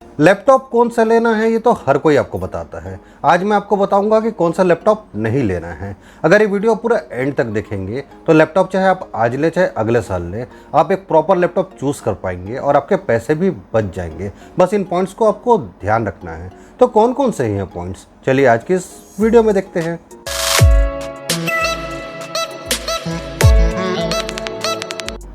Laptop कौन सा लेना है ये तो हर कोई आपको बताता है। आज मैं आपको बताऊंगा कि कौन सा लैपटॉप नहीं लेना है। अगर ये वीडियो पूरा एंड तक देखेंगे तो लैपटॉप चाहे आप आज ले चाहे अगले साल ले, आप एक प्रॉपर लैपटॉप चूज़ कर पाएंगे और आपके पैसे भी बच जाएंगे। बस इन पॉइंट्स को आपको ध्यान रखना है। तो कौन कौन से हैं पॉइंट्स, चलिए आज की इस वीडियो में देखते हैं।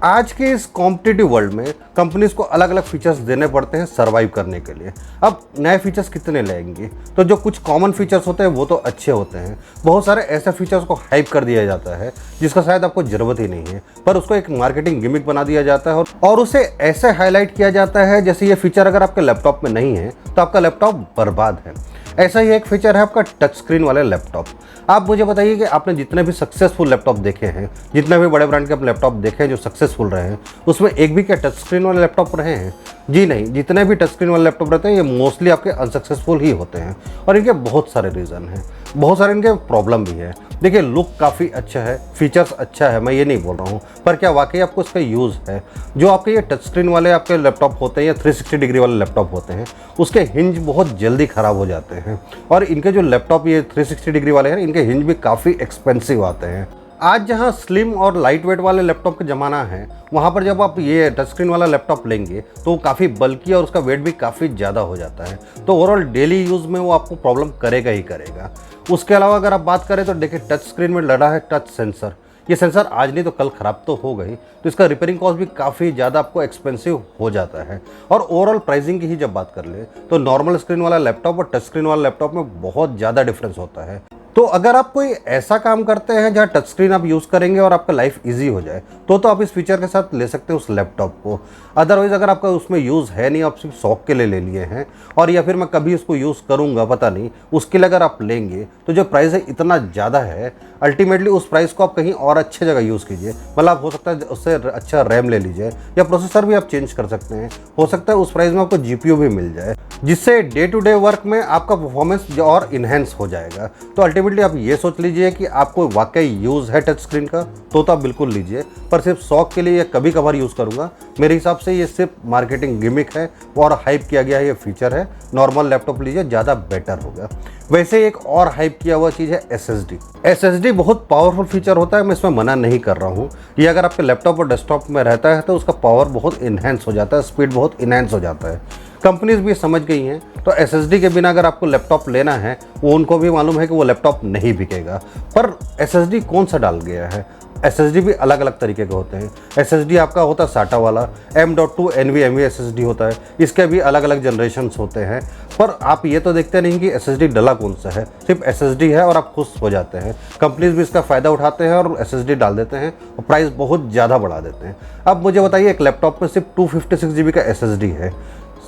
आज के इस कॉम्पिटिटिव वर्ल्ड में कंपनीज को अलग अलग फीचर्स देने पड़ते हैं सर्वाइव करने के लिए। अब नए फीचर्स कितने लाएंगे, तो जो कुछ कॉमन फीचर्स होते हैं वो तो अच्छे होते हैं। बहुत सारे ऐसे फीचर्स को हाइप कर दिया जाता है जिसका शायद आपको ज़रूरत ही नहीं है, पर उसको एक मार्केटिंग गिमिक बना दिया जाता है और उसे ऐसे हाईलाइट किया जाता है जैसे ये फीचर अगर आपके लैपटॉप में नहीं है तो आपका लैपटॉप बर्बाद है। ऐसा ही एक फीचर है आपका टच स्क्रीन वाले लैपटॉप। आप मुझे बताइए कि आपने जितने भी सक्सेसफुल लैपटॉप देखे हैं, जितने भी बड़े ब्रांड के आप लैपटॉप देखे हैं जो सक्सेसफुल रहे हैं, उसमें एक भी क्या टच स्क्रीन वाले लैपटॉप रहे हैं? जी नहीं। जितने भी टच स्क्रीन वाले लैपटॉप रहते हैं ये मोस्टली आपके अनसक्सेसफुल ही होते हैं और इनके बहुत सारे रीज़न हैं, बहुत सारे इनके प्रॉब्लम भी है। देखिए, लुक काफ़ी अच्छा है, फीचर्स अच्छा है, मैं ये नहीं बोल रहा हूँ, पर क्या वाकई आपको इसका यूज़ है? जो आपके ये टच स्क्रीन वाले आपके लैपटॉप होते हैं या 360 डिग्री वाले लैपटॉप होते हैं उसके हिंज बहुत जल्दी ख़राब हो जाते हैं और इनके जो लैपटॉप ये 360 डिग्री वाले हैं इनके हिंज भी काफ़ी एक्सपेंसिव आते हैं। आज जहां स्लिम और लाइट वेट वाले लैपटॉप का ज़माना है, वहां पर जब आप ये टच स्क्रीन वाला लैपटॉप लेंगे तो वो काफ़ी बल्कि और उसका वेट भी काफ़ी ज़्यादा हो जाता है। तो ओवरऑल डेली यूज़ में वो आपको प्रॉब्लम करेगा ही करेगा। उसके अलावा अगर आप बात करें तो देखिए, टच स्क्रीन में लड़ा है टच सेंसर। ये सेंसर आज नहीं तो कल ख़राब तो हो गई, तो इसका रिपेयरिंग कॉस्ट भी काफ़ी ज़्यादा आपको एक्सपेंसिव हो जाता है। और ओवरऑल प्राइसिंग की ही जब बात कर ले तो नॉर्मल स्क्रीन वाला लैपटॉप और टच स्क्रीन वाला लैपटॉप में बहुत ज़्यादा डिफरेंस होता है। तो अगर आप कोई ऐसा काम करते हैं जहाँ टच स्क्रीन आप यूज़ करेंगे और आपका लाइफ इजी हो जाए तो आप इस फीचर के साथ ले सकते हैं उस लैपटॉप को। अदरवाइज़ अगर आपका उसमें यूज़ है नहीं, आप सिर्फ शौक के लिए ले लिए हैं और या फिर मैं कभी उसको यूज़ करूँगा पता नहीं, उसके लिए अगर आप लेंगे तो जो प्राइस है इतना ज़्यादा है, अल्टीमेटली उस प्राइस को आप कहीं और अच्छे जगह यूज़ कीजिए। मतलब हो सकता है उससे अच्छा रैम ले लीजिए या प्रोसेसर भी आप चेंज कर सकते हैं। हो सकता है उस प्राइस में आपको जीपीयू भी मिल जाए जिससे डे टू डे वर्क में आपका परफॉर्मेंस और इन्हेंस हो जाएगा। तो अल्टीमेटली आप ये सोच लीजिए कि आपको वाकई यूज़ है टच स्क्रीन का तो आप बिल्कुल लीजिए, पर सिर्फ शौक के लिए या कभी कभार यूज़ करूँगा, मेरे हिसाब से ये सिर्फ मार्केटिंग गिमिक है और हाइप किया गया है ये फीचर है। नॉर्मल लैपटॉप लीजिए, ज़्यादा बेटर होगा। वैसे एक और हाइप किया हुआ चीज़ है SSD। SSD बहुत पावरफुल फीचर होता है, मैं इसमें मना नहीं कर रहा हूँ। ये अगर आपके लैपटॉप और डेस्कटॉप में रहता है तो उसका पावर बहुत इन्हेंस हो जाता है, स्पीड बहुत इन्हेंस हो जाता है। कंपनीज भी समझ गई हैं, तो SSD के बिना अगर आपको लैपटॉप लेना है, वो उनको भी मालूम है कि वो लैपटॉप नहीं बिकेगा। पर SSD कौन सा डाल गया है? SSD भी अलग अलग तरीके के होते हैं। SSD आपका होता है SATA वाला, M.2 NVMe SSD होता है, इसके भी अलग अलग जनरेशन्स होते हैं। पर आप ये तो देखते नहीं कि SSD डला कौन सा है, सिर्फ SSD है और आप खुश हो जाते हैं। कंपनीज भी इसका फ़ायदा उठाते हैं और SSD डाल देते हैं और प्राइस बहुत ज़्यादा बढ़ा देते हैं। अब मुझे बताइए, एक लैपटॉप में सिर्फ 256 GB का SSD है,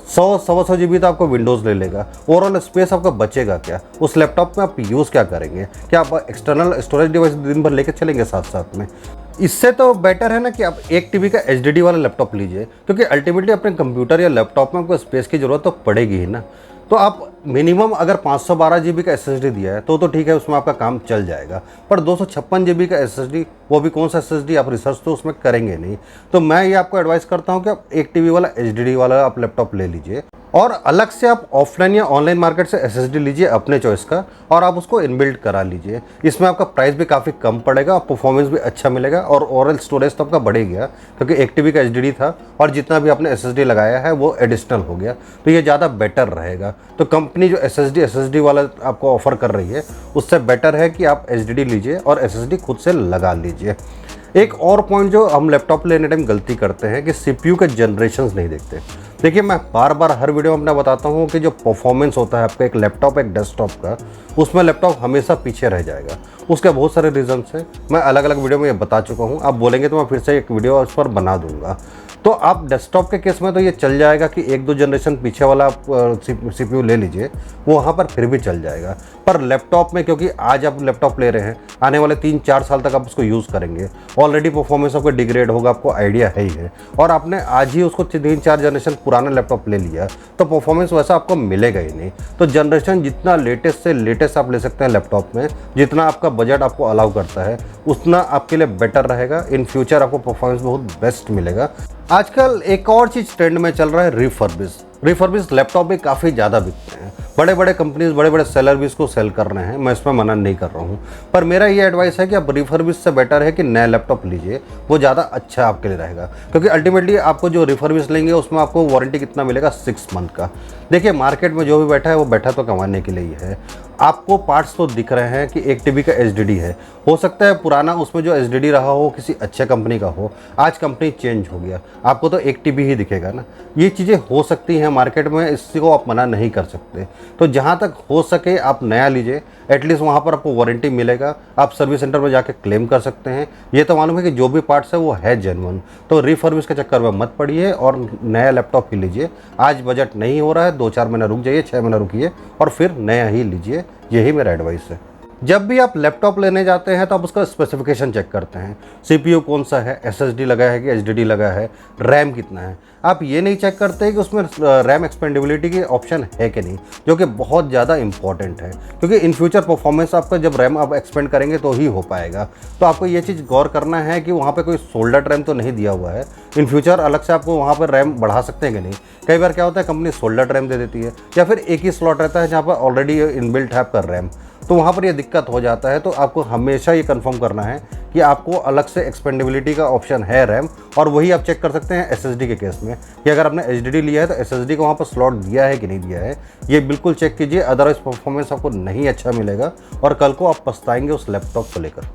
100-125 GB तो आपको विंडोज़ ले लेगा। ओवरऑल स्पेस आपका बचेगा क्या? उस लैपटॉप में आप यूज़ क्या करेंगे? क्या आप एक्सटर्नल स्टोरेज डिवाइस दिन भर लेकर चलेंगे साथ साथ में? इससे तो बेटर है ना कि आप 1 TB का HDD वाला लैपटॉप लीजिए, क्योंकि अल्टीमेटली अपने कंप्यूटर या लैपटॉप में आपको स्पेस की ज़रूरत तो पड़ेगी ही ना। तो आप मिनिमम अगर 512 GB का SSD दिया है तो ठीक है, उसमें आपका काम चल जाएगा। पर 256 GB का SSD, वो भी कौन सा SSD, आप रिसर्च तो उसमें करेंगे नहीं। तो मैं ये आपको एडवाइस करता हूँ कि आप 1 TB वाला HDD वाला आप लैपटॉप ले लीजिए और अलग से आप ऑफलाइन या ऑनलाइन मार्केट से SSD लीजिए अपने चॉइस का और आप उसको इनबिल्ट करा लीजिए। इसमें आपका प्राइस भी काफ़ी कम पड़ेगा और परफॉर्मेंस भी अच्छा मिलेगा और ओवरऑल स्टोरेज तो आपका बढ़ गया, क्योंकि 1 TB का HDD था और जितना भी आपने SSD लगाया है वो एडिशनल हो गया, तो ये ज़्यादा बेटर रहेगा। तो कंपनी जो SSD वाला आपको ऑफर कर रही है उससे बेटर है कि आप HDD लीजिए और SSD खुद से लगा लीजिए। एक और पॉइंट जो हम लैपटॉप लेने टाइम गलती करते हैं कि CPU के जनरेशन्स नहीं देखते। देखिए, मैं बार बार हर वीडियो में अपना बताता हूँ कि जो परफॉर्मेंस होता है आपका एक लैपटॉप एक डेस्कटॉप का, उसमें लैपटॉप हमेशा पीछे रह जाएगा। उसके बहुत सारे रीजंस हैं, मैं अलग अलग वीडियो में ये बता चुका हूँ। आप बोलेंगे तो मैं फिर से एक वीडियो उस पर बना दूंगा। तो आप डेस्कटॉप के केस में तो ये चल जाएगा कि 1-2 जनरेशन पीछे वाला आप CPU ले लीजिए, वो वहाँ पर फिर भी चल जाएगा। पर लैपटॉप में, क्योंकि आज आप लैपटॉप ले रहे हैं, आने वाले 3-4 साल तक आप उसको यूज़ करेंगे, ऑलरेडी परफॉर्मेंस आपका डिग्रेड होगा, आपको आइडिया है ही है, और आपने आज ही उसको 3-4 जनरेशन पुराना लैपटॉप ले लिया तो परफॉर्मेंस वैसा आपको मिलेगा ही नहीं। तो जनरेशन जितना लेटेस्ट से लेटेस्ट आप ले सकते हैं लैपटॉप में, जितना आपका बजट आपको अलाउ करता है, उतना आपके लिए बेटर रहेगा। इन फ्यूचर आपको परफॉर्मेंस बहुत बेस्ट मिलेगा। आजकल एक और चीज़ ट्रेंड में चल रहा है, रिफर्बिश। रिफर्बिश लैपटॉप भी काफ़ी ज़्यादा बिकते हैं, बड़े बड़े कंपनीज बड़े बड़े सेलर भी इसको सेल कर रहे हैं, मैं इसमें मना नहीं कर रहा हूँ। पर मेरा ये एडवाइस है कि आप रिफर्बिश से बेटर है कि नया लैपटॉप लीजिए, वो ज़्यादा अच्छा आपके लिए रहेगा। क्योंकि अल्टीमेटली आपको जो रिफर्बिश लेंगे उसमें आपको वारंटी कितना मिलेगा, 6 मंथ का। देखिए मार्केट में जो भी बैठा है वो बैठा तो कमाने के लिए ही है। आपको पार्ट्स तो दिख रहे हैं कि 1 TB का HDD है, हो सकता है पुराना उसमें जो HDD रहा हो किसी अच्छे कंपनी का हो, आज कंपनी चेंज हो गया, आपको तो 1 TB ही दिखेगा ना। ये चीज़ें हो सकती हैं मार्केट में, इसी को आप मना नहीं कर सकते। तो जहाँ तक हो सके आप नया लीजिए, एटलीस्ट वहाँ पर आपको वारंटी मिलेगा, आप सर्विस सेंटर में जाके क्लेम कर सकते हैं। ये तो मालूम है कि जो भी पार्ट्स है वो है जेन्युइन। तो रिफर्बिश के चक्कर में मत पड़िए और नया लैपटॉप ही लीजिए। आज बजट नहीं हो रहा है, 2-4 महीना रुक जाइए, 6 महीना रुकिए और फिर नया ही लीजिए। यही मेरा एडवाइस है। जब भी आप लैपटॉप लेने जाते हैं तो आप उसका स्पेसिफिकेशन चेक करते हैं, CPU कौन सा है, SSD लगा है कि HDD लगा है, रैम कितना है। आप ये नहीं चेक करते कि उसमें रैम एक्सपेंडेबिलिटी की ऑप्शन है कि नहीं, जो कि बहुत ज़्यादा इंपॉर्टेंट है। क्योंकि इन फ्यूचर परफॉर्मेंस आपका जब रैम आप एक्सपेंड करेंगे तो ही हो पाएगा। तो आपको ये चीज़ गौर करना है कि वहाँ पे कोई सोल्डर्ड रैम तो नहीं दिया हुआ है। इन फ्यूचर अलग से आपको वहाँ पर रैम बढ़ा सकते हैं कि नहीं। कई बार क्या होता है कंपनी सोल्डर्ड रैम दे देती है, या फिर एक ही स्लॉट रहता है जहाँ पर ऑलरेडी इनबिल्ट है आपका रैम, तो वहाँ पर ये दिक्कत हो जाता है। तो आपको हमेशा ये कंफर्म करना है कि आपको अलग से एक्सपेंडेबिलिटी का ऑप्शन है रैम, और वही आप चेक कर सकते हैं SSD के केस में कि अगर आपने HDD लिया है तो SSD को वहाँ पर स्लॉट दिया है कि नहीं दिया है, ये बिल्कुल चेक कीजिए। अदरवाइज परफॉर्मेंस आपको नहीं अच्छा मिलेगा और कल को आप पछताएंगे उस लैपटॉप को लेकर।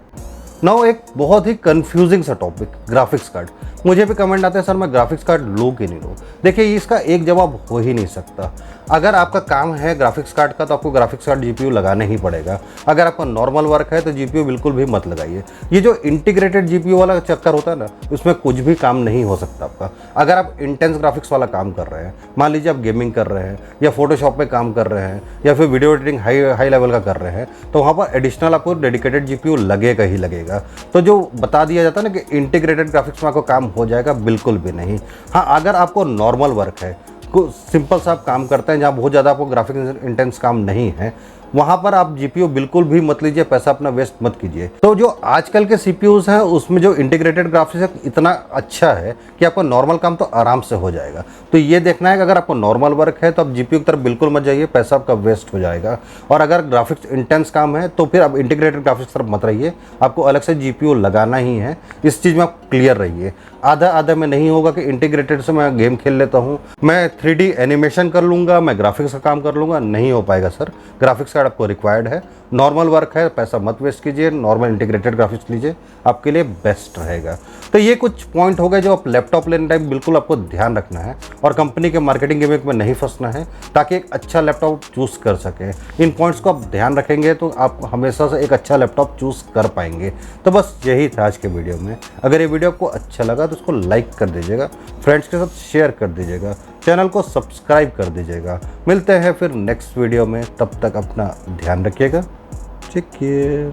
नाउ एक बहुत ही कंफ्यूजिंग सा टॉपिक, ग्राफिक्स कार्ड। मुझे भी कमेंट आते हैं सर मैं ग्राफिक्स कार्ड लूँ कि नहीं लूँ। देखिए इसका एक जवाब हो ही नहीं सकता। अगर आपका काम है ग्राफिक्स कार्ड का तो आपको ग्राफिक्स कार्ड GPU लगाना ही पड़ेगा। अगर आपका नॉर्मल वर्क है तो GPU बिल्कुल भी मत लगाइए। ये जो इंटीग्रेटेड GPU वाला चक्कर होता है ना, उसमें कुछ भी काम नहीं हो सकता आपका। अगर आप इंटेंस ग्राफिक्स वाला काम कर रहे हैं, मान लीजिए आप गेमिंग कर रहे हैं या फोटोशॉप में काम कर रहे हैं या फिर वीडियो एडिटिंग हाई लेवल का कर रहे हैं, तो वहाँ पर एडिशनल आपको डेडिकेटेड GPU लगेगा ही लगेगा। तो जो बता दिया जाता है ना कि इंटीग्रेटेड ग्राफिक्स में आपको काम हो जाएगा, बिल्कुल भी नहीं। हाँ, अगर आपको नॉर्मल वर्क है, सिंपल सा आप काम करते हैं जहाँ बहुत ज़्यादा आपको ग्राफिक्स इंटेंस काम नहीं है, वहाँ पर आप GPU बिल्कुल भी मत लीजिए, पैसा अपना वेस्ट मत कीजिए। तो जो आजकल के CPUs हैं उसमें जो इंटीग्रेटेड ग्राफिक्स है इतना अच्छा है कि आपका नॉर्मल काम तो आराम से हो जाएगा। तो ये देखना है कि अगर आपको नॉर्मल वर्क है तो आप GPU की तरफ बिल्कुल मत जाइए, पैसा आपका वेस्ट हो जाएगा। और अगर ग्राफिक्स इंटेंस काम है तो फिर आप इंटीग्रेटेड ग्राफिक्स तरफ मत रहिए, आपको अलग से GPU लगाना ही है। इस चीज़ में आप क्लियर रहिए। आधा में नहीं होगा कि इंटीग्रेटेड से मैं गेम खेल लेता हूँ, मैं 3D एनिमेशन कर लूँगा, मैं ग्राफिक्स का काम कर लूँगा, नहीं हो पाएगा सर। ग्राफिक्स कार्ड आपको रिक्वायर्ड है। नॉर्मल वर्क है, पैसा मत वेस्ट कीजिए, नॉर्मल इंटीग्रेटेड ग्राफिक्स लीजिए, आपके लिए बेस्ट रहेगा। तो ये कुछ पॉइंट हो गए जो आप लैपटॉप लेने टाइम बिल्कुल आपको ध्यान रखना है और कंपनी के मार्केटिंग गिमिक में नहीं फंसना है, ताकि एक अच्छा लैपटॉप चूज़ कर सकें। इन पॉइंट्स को आप ध्यान रखेंगे तो आप हमेशा से एक अच्छा लैपटॉप चूज़ कर पाएंगे। तो बस यही था आज के वीडियो में। अगर ये वीडियो आपको अच्छा लगा तो उसको लाइक कर दीजिएगा, फ्रेंड्स के साथ शेयर कर दीजिएगा, चैनल को सब्सक्राइब कर दीजिएगा। मिलते हैं फिर नेक्स्ट वीडियो में, तब तक अपना ध्यान रखिएगा। Take care.